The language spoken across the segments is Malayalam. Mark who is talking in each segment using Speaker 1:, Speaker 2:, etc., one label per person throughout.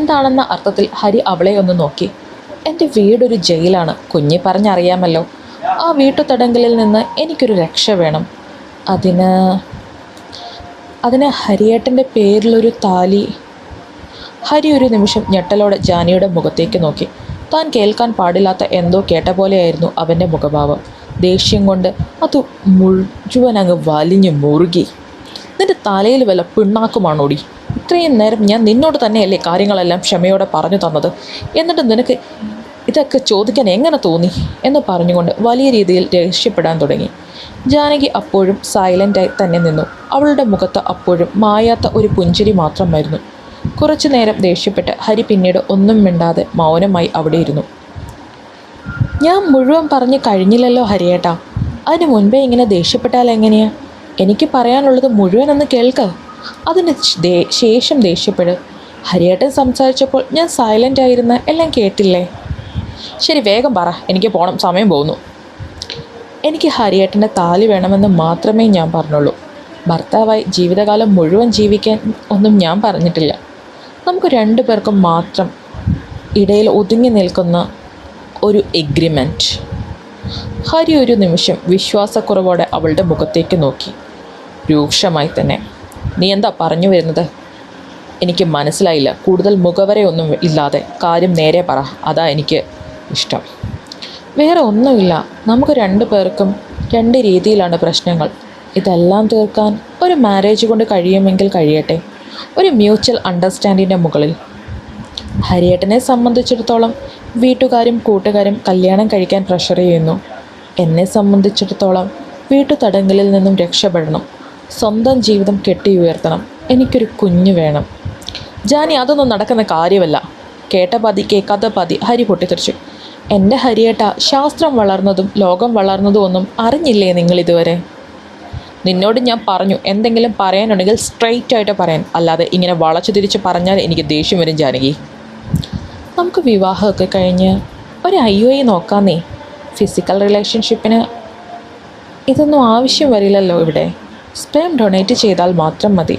Speaker 1: എന്താണെന്ന അർത്ഥത്തിൽ ഹരി അവളെ ഒന്ന് നോക്കി. എൻ്റെ വീടൊരു ജയിലാണ്, കുഞ്ഞി പറഞ്ഞറിയാമല്ലോ. ആ വീട്ടുതടങ്കലിൽ നിന്ന് എനിക്കൊരു രക്ഷ വേണം. അതിന് അതിന് ഹരിയേട്ടൻ്റെ പേരിലൊരു താലി. ഹരി ഒരു നിമിഷം ഞെട്ടലോടെ ജാനിയുടെ മുഖത്തേക്ക് നോക്കി. താൻ കേൾക്കാൻ പാടില്ലാത്ത എന്തോ കേട്ട പോലെയായിരുന്നു അവൻ്റെ മുഖഭാവം. ദേഷ്യം കൊണ്ട് അത് മുഴുവൻ അങ്ങ് വലിഞ്ഞു മുറുകി. നിന്റെ തലയിൽ വല്ല പിണ്ണാക്കുമാണോടി? ഇത്രയും നേരം ഞാൻ നിന്നോട് തന്നെയല്ലേ കാര്യങ്ങളെല്ലാം ക്ഷമയോടെ പറഞ്ഞു തന്നത്. എന്നിട്ട് നിനക്ക് ഇതൊക്കെ ചോദിക്കാൻ എങ്ങനെ തോന്നി എന്ന് പറഞ്ഞുകൊണ്ട് വലിയ രീതിയിൽ ദേഷ്യപ്പെടാൻ തുടങ്ങി. ജാനകി അപ്പോഴും സൈലൻ്റായി തന്നെ നിന്നു. അവളുടെ മുഖത്ത് അപ്പോഴും മായാത്ത ഒരു പുഞ്ചിരി മാത്രമായിരുന്നു. കുറച്ചു നേരം ദേഷ്യപ്പെട്ട് ഹരി പിന്നീട് ഒന്നും മിണ്ടാതെ മൗനമായി അവിടെ ഇരുന്നു. ഞാൻ മുഴുവൻ പറഞ്ഞ് കഴിഞ്ഞില്ലല്ലോ ഹരിയേട്ടാ. അതിന് മുൻപേ ഇങ്ങനെ ദേഷ്യപ്പെട്ടാൽ എങ്ങനെയാ? എനിക്ക് പറയാനുള്ളത് മുഴുവനൊന്ന് കേൾക്ക്, അതിന് ശേഷം ദേഷ്യപ്പെട്. ഹരിയേട്ടൻ സംസാരിച്ചപ്പോൾ ഞാൻ സൈലൻ്റ് ആയിരുന്ന എല്ലാം കേട്ടില്ലേ? ശരി, വേഗം പറ, എനിക്ക് പോകണം, സമയം പോകുന്നു. എനിക്ക് ഹരിയേട്ടൻ്റെ താലി വേണമെന്ന് മാത്രമേ ഞാൻ പറഞ്ഞുള്ളൂ. ഭർത്താവായി ജീവിതകാലം മുഴുവൻ ജീവിക്കാൻ ഒന്നും ഞാൻ പറഞ്ഞിട്ടില്ല. നമുക്ക് രണ്ടു പേർക്കും മാത്രം ഇടയിൽ ഒതുങ്ങി നിൽക്കുന്ന ഒരു എഗ്രിമെൻറ്റ്. ഹരി ഒരു നിമിഷം വിശ്വാസക്കുറവോടെ അവളുടെ മുഖത്തേക്ക് നോക്കി, രൂക്ഷമായി തന്നെ. നീ എന്താ പറഞ്ഞു വരുന്നത്? എനിക്ക് മനസ്സിലായില്ല. കൂടുതൽ മുഖവരെയൊന്നും ഇല്ലാതെ കാര്യം നേരെ പറ, അതാ എനിക്ക് ഇഷ്ടം. വേറെ ഒന്നുമില്ല, നമുക്ക് രണ്ടു പേർക്കും രണ്ട് രീതിയിലാണ് പ്രശ്നങ്ങൾ. ഇതെല്ലാം തീർക്കാൻ ഒരു മാരേജ് കൊണ്ട് കഴിയുമെങ്കിൽ കഴിയട്ടെ, ഒരു മ്യൂച്വൽ അണ്ടർസ്റ്റാൻഡിൻ്റെ മുകളിൽ. ഹരിയേട്ടനെ സംബന്ധിച്ചിടത്തോളം വീട്ടുകാരും കൂട്ടുകാരും കല്യാണം കഴിക്കാൻ പ്രഷർ ചെയ്യുന്നു. എന്നെ സംബന്ധിച്ചിടത്തോളം വീട്ടുതടങ്കലിൽ നിന്നും രക്ഷപ്പെടണം, സ്വന്തം ജീവിതം കെട്ടിയുയർത്തണം, എനിക്കൊരു കുഞ്ഞ് വേണം. ജാനി, അതൊന്നും നടക്കുന്ന കാര്യമല്ല. കേട്ട പാതി കേൾക്കാത്ത പാതി ഹരി പൊട്ടിത്തെറിച്ചു. എൻ്റെ ഹരിയേട്ട, ശാസ്ത്രം വളർന്നതും ലോകം വളർന്നതും ഒന്നും അറിഞ്ഞില്ലേ നിങ്ങളിതുവരെ? നിന്നോട് ഞാൻ പറഞ്ഞു, എന്തെങ്കിലും പറയാനുണ്ടെങ്കിൽ സ്ട്രെയിറ്റ് ആയിട്ട് പറയാൻ, അല്ലാതെ ഇങ്ങനെ വളച്ചു തിരിച്ച് പറഞ്ഞാൽ എനിക്ക് ദേഷ്യം വരും ജാനകി. നമുക്ക് വിവാഹമൊക്കെ കഴിഞ്ഞ് ഒരു IUI നോക്കാന്നേ. ഫിസിക്കൽ റിലേഷൻഷിപ്പിന് ഇതൊന്നും ആവശ്യം വരില്ലല്ലോ ഇവിടെ. സ്പേം ഡൊണേറ്റ് ചെയ്താൽ മാത്രം മതി.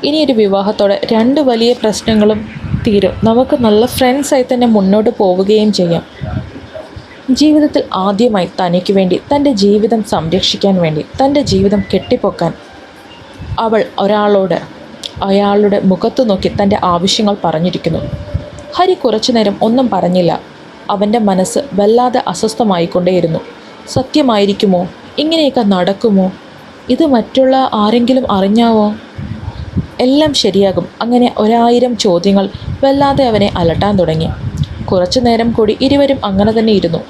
Speaker 1: ഇനിയൊരു വിവാഹത്തോടെ രണ്ട് വലിയ പ്രശ്നങ്ങളും തീരും. നമുക്ക് നല്ല ഫ്രണ്ട്സായി തന്നെ മുന്നോട്ട് പോവുകയും ചെയ്യാം. ജീവിതത്തിൽ ആദ്യമായി തനിക്ക് വേണ്ടി, തൻ്റെ ജീവിതം സംരക്ഷിക്കാൻ വേണ്ടി, തൻ്റെ ജീവിതം കെട്ടിപ്പൊക്കാൻ അവൾ ഒരാളോട് അയാളുടെ മുഖത്ത് നോക്കി തൻ്റെ ആവശ്യങ്ങൾ പറഞ്ഞിരിക്കുന്നു. ഹരി കുറച്ചു നേരം ഒന്നും പറഞ്ഞില്ല. അവൻ്റെ മനസ്സ് വല്ലാതെ അസ്വസ്ഥമായിക്കൊണ്ടേയിരുന്നു. സത്യമായിരിക്കുമോ? ഇങ്ങനെയൊക്കെ നടക്കുമോ? ഇത് മറ്റുള്ള ആരെങ്കിലും അറിഞ്ഞാവോ? എല്ലാം ശരിയാകും. അങ്ങനെ 1000 ചോദ്യങ്ങൾ വല്ലാതെ അവനെ അലട്ടാൻ തുടങ്ങി. കുറച്ചു നേരം കൂടി ഇരുവരും അങ്ങനെ തന്നെ ഇരുന്നു.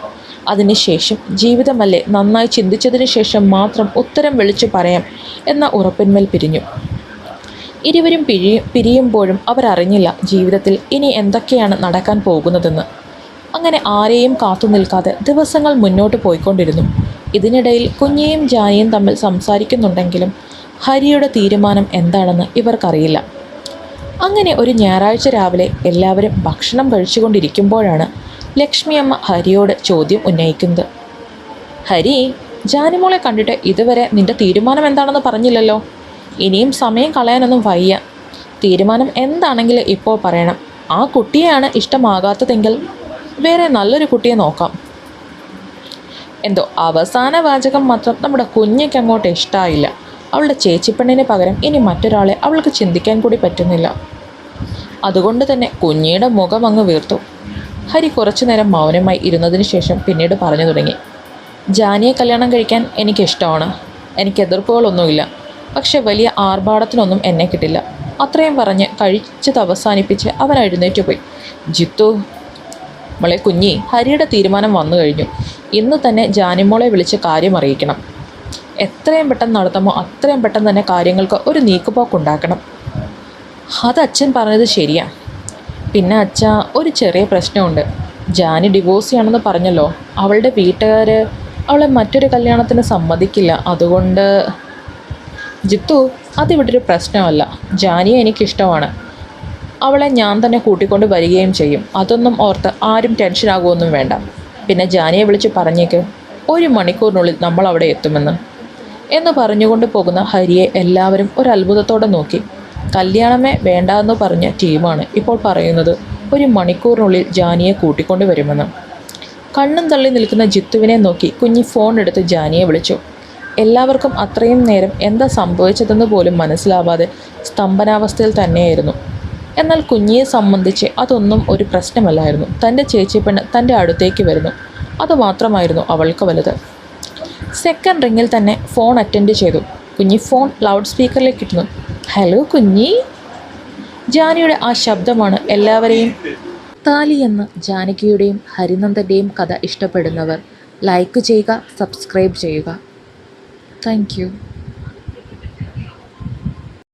Speaker 1: അതിനുശേഷം ജീവിതമല്ലേ, നന്നായി ചിന്തിച്ചതിന് ശേഷം മാത്രം ഉത്തരം വിളിച്ചു പറയാം എന്ന ഉറപ്പിന്മേൽ പിരിഞ്ഞു. ഇരുവരും പിരിയുമ്പോഴും അവരറിഞ്ഞില്ല ജീവിതത്തിൽ ഇനി എന്തൊക്കെയാണ് നടക്കാൻ പോകുന്നതെന്ന്. അങ്ങനെ ആരെയും കാത്തു നിൽക്കാതെ ദിവസങ്ങൾ മുന്നോട്ട് പോയിക്കൊണ്ടിരുന്നു. ഇതിനിടയിൽ കുഞ്ഞിയും ജാനിയും തമ്മിൽ സംസാരിക്കുന്നുണ്ടെങ്കിലും ഹരിയുടെ തീരുമാനം എന്താണെന്ന് ഇവർക്കറിയില്ല. അങ്ങനെ ഒരു ഞായറാഴ്ച രാവിലെ എല്ലാവരും ഭക്ഷണം കഴിച്ചുകൊണ്ടിരിക്കുമ്പോഴാണ് ലക്ഷ്മിയമ്മ ഹരിയോട് ചോദ്യം ഉന്നയിക്കുന്നത്. ഹരി, ജാനിമോളെ കണ്ടിട്ട് ഇതുവരെ നിൻ്റെ തീരുമാനം എന്താണെന്ന് പറഞ്ഞില്ലല്ലോ. ഇനിയും സമയം കളയാനൊന്നും വയ്യ. തീരുമാനം എന്താണെങ്കിലും ഇപ്പോൾ പറയണം. ആ കുട്ടിയെയാണ് ഇഷ്ടമാകാത്തതെങ്കിൽ വേറെ നല്ലൊരു കുട്ടിയെ നോക്കാം. എന്തോ അവസാന വാചകം മാത്രം നമ്മുടെ കുഞ്ഞിക്ക് അങ്ങോട്ട് ഇഷ്ടമായില്ല. അവളുടെ ചേച്ചിപ്പെണ്ണിന് പകരം ഇനി മറ്റൊരാളെ അവൾക്ക് ചിന്തിക്കാൻ കൂടി പറ്റുന്നില്ല. അതുകൊണ്ട് തന്നെ കുഞ്ഞിയുടെ മുഖം അങ്ങ് വീർത്തു. ഹരി കുറച്ചു നേരം മൗനമായി ഇരുന്നതിന് ശേഷം പിന്നീട് പറഞ്ഞു തുടങ്ങി. ജാനിയെ കല്യാണം കഴിക്കാൻ എനിക്കിഷ്ടമാണ്. എനിക്ക് എതിർപ്പുകളൊന്നുമില്ല. പക്ഷെ വലിയ ആർഭാടത്തിനൊന്നും എന്നെ കിട്ടില്ല. അത്രയും പറഞ്ഞ് കഴിച്ചത് അവസാനിപ്പിച്ച് അവൻ എഴുന്നേറ്റ് പോയി. ജിത്തു മോളെ, കുഞ്ഞി, ഹരിയുടെ തീരുമാനം വന്നു കഴിഞ്ഞു. ഇന്ന് തന്നെ ജാനിമോളെ വിളിച്ച് കാര്യം അറിയിക്കണം. എത്രയും പെട്ടെന്ന് നടത്തുമോ അത്രയും പെട്ടെന്ന് തന്നെ കാര്യങ്ങൾക്ക് ഒരു നീക്കുപോക്കുണ്ടാക്കണം. അത് അച്ഛൻ പറഞ്ഞത് ശരിയാ. പിന്നെ അച്ഛ, ഒരു ചെറിയ പ്രശ്നമുണ്ട്. ജാനി ഡിവോഴ്സ് ചെയ്യണമെന്ന് പറഞ്ഞല്ലോ. അവളുടെ വീട്ടുകാർ അവളെ മറ്റൊരു കല്യാണത്തിന് സമ്മതിക്കില്ല. അതുകൊണ്ട് ജിത്തു, അതിവിടെ ഒരു പ്രശ്നമല്ല. ജാനിയെ എനിക്കിഷ്ടമാണ്. അവളെ ഞാൻ തന്നെ കൂട്ടിക്കൊണ്ട് വരികയും ചെയ്യും. അതൊന്നും ഓർത്ത് ആരും ടെൻഷനാകുമൊന്നും വേണ്ട. പിന്നെ ജാനിയെ വിളിച്ച് പറഞ്ഞേക്ക് 1 മണിക്കൂറിനുള്ളിൽ നമ്മൾ അവിടെ എത്തുമെന്ന്. എന്ന് പറഞ്ഞുകൊണ്ട് പോകുന്ന ഹരിയെ എല്ലാവരും ഒരു അത്ഭുതത്തോടെ നോക്കി. കല്യാണമേ വേണ്ടാന്ന് പറഞ്ഞ ടീമാണ് ഇപ്പോൾ പറയുന്നത് 1 മണിക്കൂറിനുള്ളിൽ ജാനിയെ കൂട്ടിക്കൊണ്ട് വരുമെന്ന്. കണ്ണും തള്ളി നിൽക്കുന്ന ജിത്തുവിനെ നോക്കി കുഞ്ഞി ഫോൺ എടുത്ത് ജാനിയെ വിളിച്ചു. എല്ലാവർക്കും അത്രയും നേരം എന്താ സംഭവിച്ചതെന്ന് പോലും മനസ്സിലാവാതെ സ്തംഭനാവസ്ഥയിൽ തന്നെയായിരുന്നു. എന്നാൽ കുഞ്ഞിയെ സംബന്ധിച്ച് അതൊന്നും ഒരു പ്രശ്നമല്ലായിരുന്നു. തൻ്റെ ചേച്ചിപ്പെണ്ണ് തൻ്റെ അടുത്തേക്ക് വരുന്നു, അതുമാത്രമായിരുന്നു അവൾക്ക് വലുത്. സെക്കൻഡ് റിങ്ങിൽ തന്നെ ഫോൺ അറ്റൻഡ് ചെയ്തു. കുഞ്ഞി ഫോൺ ലൗഡ് സ്പീക്കറിലേക്ക് ഇട്ടുന്നു. ഹലോ കുഞ്ഞി. ജാനിയുടെ ആ ശബ്ദമാണ് എല്ലാവരെയും. താലി എന്ന ജാനകിയുടെയും ഹരിനന്ദൻ്റെയും കഥ ഇഷ്ടപ്പെടുന്നവർ ലൈക്ക് ചെയ്യുക, സബ്സ്ക്രൈബ് ചെയ്യുക. Thank you.